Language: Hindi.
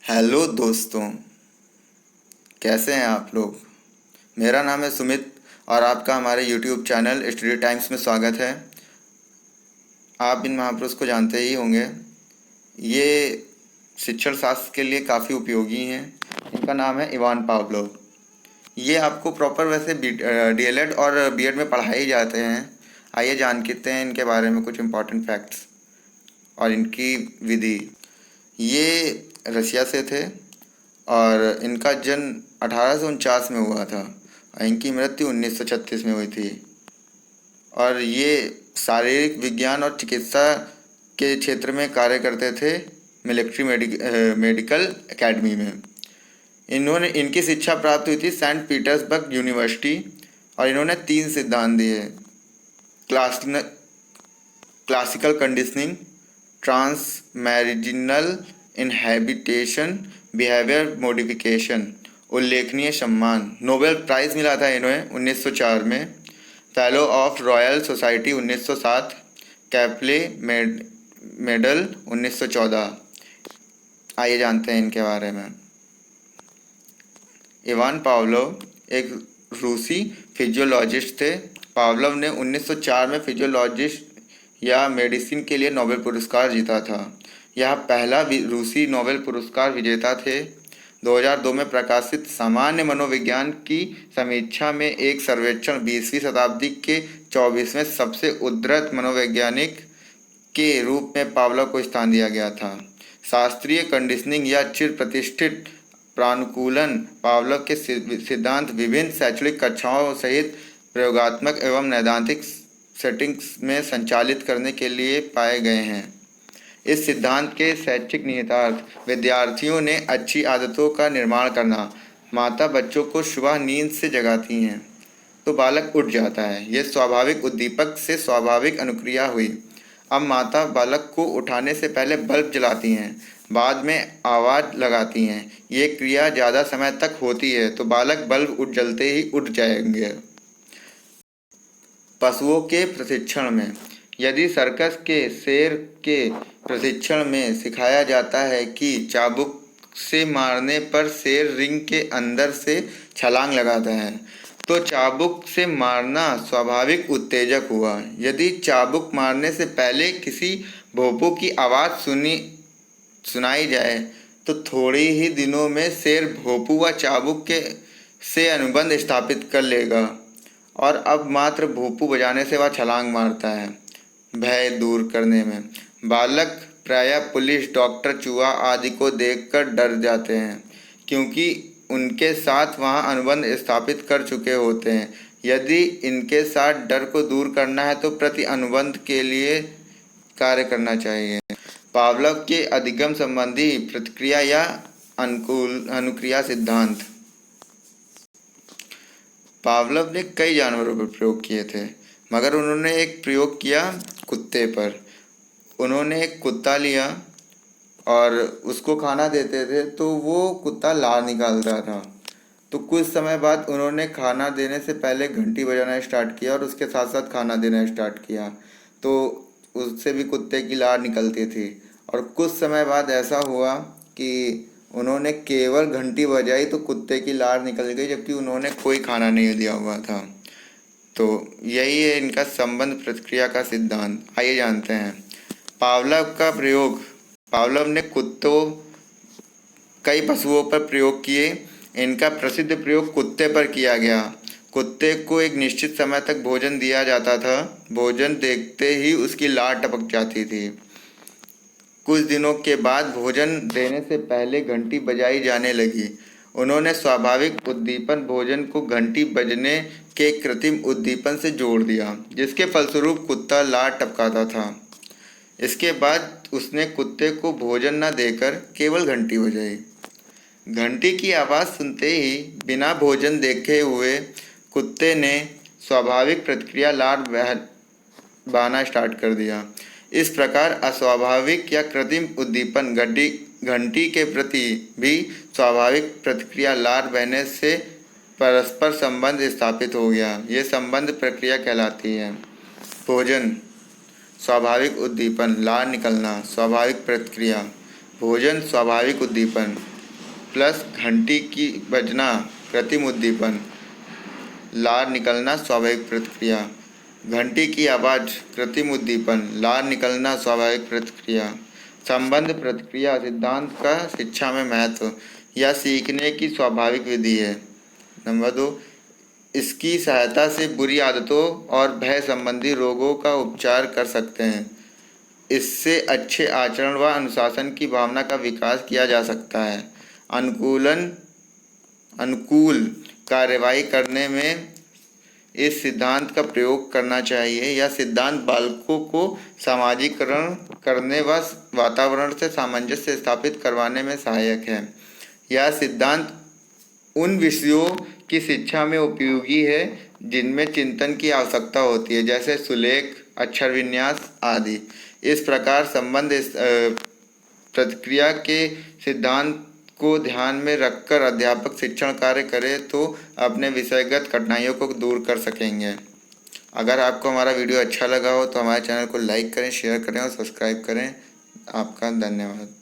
हेलो दोस्तों, कैसे हैं आप लोग। मेरा नाम है सुमित और आपका हमारे यूट्यूब चैनल स्टडी टाइम्स में स्वागत है। आप इन महापुरुष को जानते ही होंगे। ये शिक्षण शास्त्र के लिए काफ़ी उपयोगी हैं। इनका नाम है इवान पावलोव। ये आपको प्रॉपर वैसे डीएलएड और बीएड में पढ़ाए जाते हैं। आइए जानते हैं इनके बारे में कुछ इम्पोर्टेंट फैक्ट्स और इनकी विधि। ये रसिया से थे और इनका जन्म 1849 में हुआ था और इनकी मृत्यु 1936 में हुई थी। और ये शारीरिक विज्ञान और चिकित्सा के क्षेत्र में कार्य करते थे मिलिट्री मेडिकल एकेडमी में। इनकी शिक्षा प्राप्त हुई थी सेंट पीटर्सबर्ग यूनिवर्सिटी और इन्होंने 3 सिद्धांत दिए: classical conditioning, transmarginal inhibition, behaviour modification. उल्लेखनीय सम्मान: नोबेल प्राइज़ मिला था इन्हें 1904 में, fellow of Royal Society 1907, Copley medal 1914। आइए जानते हैं इनके बारे में। इवान पावलोव एक रूसी फिजियोलॉजिस्ट थे। पावलोव ने 1904 में फिजियोलॉजिस्ट या मेडिसिन के लिए नोबेल पुरस्कार जीता था। यह पहला रूसी नोबेल पुरस्कार विजेता थे। 2002 में प्रकाशित सामान्य मनोविज्ञान की समीक्षा में एक सर्वेक्षण 20वीं शताब्दी के 24वें सबसे उद्धृत मनोवैज्ञानिक के रूप में पावलोव को स्थान दिया गया था। शास्त्रीय कंडीशनिंग या चिर प्रतिष्ठित प्रानुकूलन पावलोव के सिद्धांत विभिन्न शैक्षणिक कक्षाओं सहित प्रयोगात्मक एवं नैदानिक सेटिंग्स में संचालित करने के लिए पाए गए हैं। इस सिद्धांत के शैक्षिक निहितार्थ: विद्यार्थियों ने अच्छी आदतों का निर्माण करना। माता बच्चों को सुबह नींद से जगाती हैं तो बालक उठ जाता है। यह स्वाभाविक उद्दीपक से स्वाभाविक अनुक्रिया हुई। अब माता बालक को उठाने से पहले बल्ब जलाती हैं, बाद में आवाज़ लगाती हैं। ये क्रिया ज़्यादा समय तक होती है तो बालक बल्ब जलते ही उठ जाएंगे। पशुओं के प्रशिक्षण में: यदि सर्कस के शेर के प्रशिक्षण में सिखाया जाता है कि चाबुक से मारने पर शेर रिंग के अंदर से छलांग लगाता है तो चाबुक से मारना स्वाभाविक उत्तेजक हुआ। यदि चाबुक मारने से पहले किसी भोंपू की आवाज़ सुनाई जाए तो थोड़े ही दिनों में शेर भोंपू व चाबुक से अनुबंध स्थापित कर लेगा और अब मात्र भोंपू बजाने से वह छलांग मारता है। भय दूर करने में: बालक प्रायः पुलिस, डॉक्टर, चूहा आदि को देखकर डर जाते हैं क्योंकि उनके साथ वहाँ अनुबंध स्थापित कर चुके होते हैं। यदि इनके साथ डर को दूर करना है तो प्रति अनुबंध के लिए कार्य करना चाहिए। पावलोव के अधिगम संबंधी प्रतिक्रिया या अनुक्रिया सिद्धांत: पावलोव ने कई जानवरों पर प्रयोग किए थे मगर उन्होंने एक प्रयोग किया कुत्ते पर। उन्होंने एक कुत्ता लिया और उसको खाना देते थे तो वो कुत्ता लार निकालता था। तो कुछ समय बाद उन्होंने खाना देने से पहले घंटी बजाना स्टार्ट किया और उसके साथ साथ खाना देना स्टार्ट किया तो उससे भी कुत्ते की लार निकलती थी। और कुछ समय बाद ऐसा हुआ कि उन्होंने केवल घंटी बजाई तो कुत्ते की लार निकल गई जबकि उन्होंने कोई खाना नहीं दिया हुआ था। तो यही है इनका संबंध प्रतिक्रिया का सिद्धांत। आइए जानते हैं पावलोव का प्रयोग। पावलोव ने कुत्तों कई पशुओं पर प्रयोग किए। इनका प्रसिद्ध प्रयोग कुत्ते पर किया गया। कुत्ते को एक निश्चित समय तक भोजन दिया जाता था। भोजन देखते ही उसकी लार टपक जाती थी। कुछ दिनों के बाद भोजन देने से पहले घंटी बजाई जाने लगी। उन्होंने स्वाभाविक उद्दीपन भोजन को घंटी बजने के कृत्रिम उद्दीपन से जोड़ दिया जिसके फलस्वरूप कुत्ता लार टपकाता था। इसके बाद उसने कुत्ते को भोजन न देकर केवल घंटी बजाई। घंटी की आवाज़ सुनते ही बिना भोजन देखे हुए कुत्ते ने स्वाभाविक प्रतिक्रिया लार बहाना स्टार्ट कर दिया। इस प्रकार अस्वाभाविक या कृत्रिम उद्दीपन घंटी के प्रति भी स्वाभाविक प्रतिक्रिया लार बहने से परस्पर संबंध स्थापित हो गया। ये संबंध प्रक्रिया कहलाती है। भोजन: स्वाभाविक उद्दीपन, लार निकलना, स्वाभाविक प्रतिक्रिया। भोजन, स्वाभाविक उद्दीपन। प्लस घंटी की बजना कृत्रिम उद्दीपन, लार निकलना स्वाभाविक प्रतिक्रिया। घंटी की आवाज़ कृत्रिम उद्दीपन, लार निकलना स्वाभाविक प्रतिक्रिया। संबंध प्रतिक्रिया सिद्धांत का शिक्षा में महत्व, यह सीखने की स्वाभाविक विधि है। नंबर 2, इसकी सहायता से बुरी आदतों और भय संबंधी रोगों का उपचार कर सकते हैं। इससे अच्छे आचरण व अनुशासन की भावना का विकास किया जा सकता है। अनुकूल कार्यवाही करने में इस सिद्धांत का प्रयोग करना चाहिए। यह सिद्धांत बालकों को सामाजिकरण करने व वातावरण से सामंजस्य स्थापित करवाने में सहायक है। यह सिद्धांत उन विषयों की शिक्षा में उपयोगी है जिनमें चिंतन की आवश्यकता होती है, जैसे सुलेख, अक्षर विन्यास आदि। इस प्रकार संबंध प्रतिक्रिया के सिद्धांत को ध्यान में रखकर अध्यापक शिक्षण कार्य करे तो अपने विषयगत कठिनाइयों को दूर कर सकेंगे। अगर आपको हमारा वीडियो अच्छा लगा हो तो हमारे चैनल को लाइक करें, शेयर करें और सब्सक्राइब करें। आपका धन्यवाद।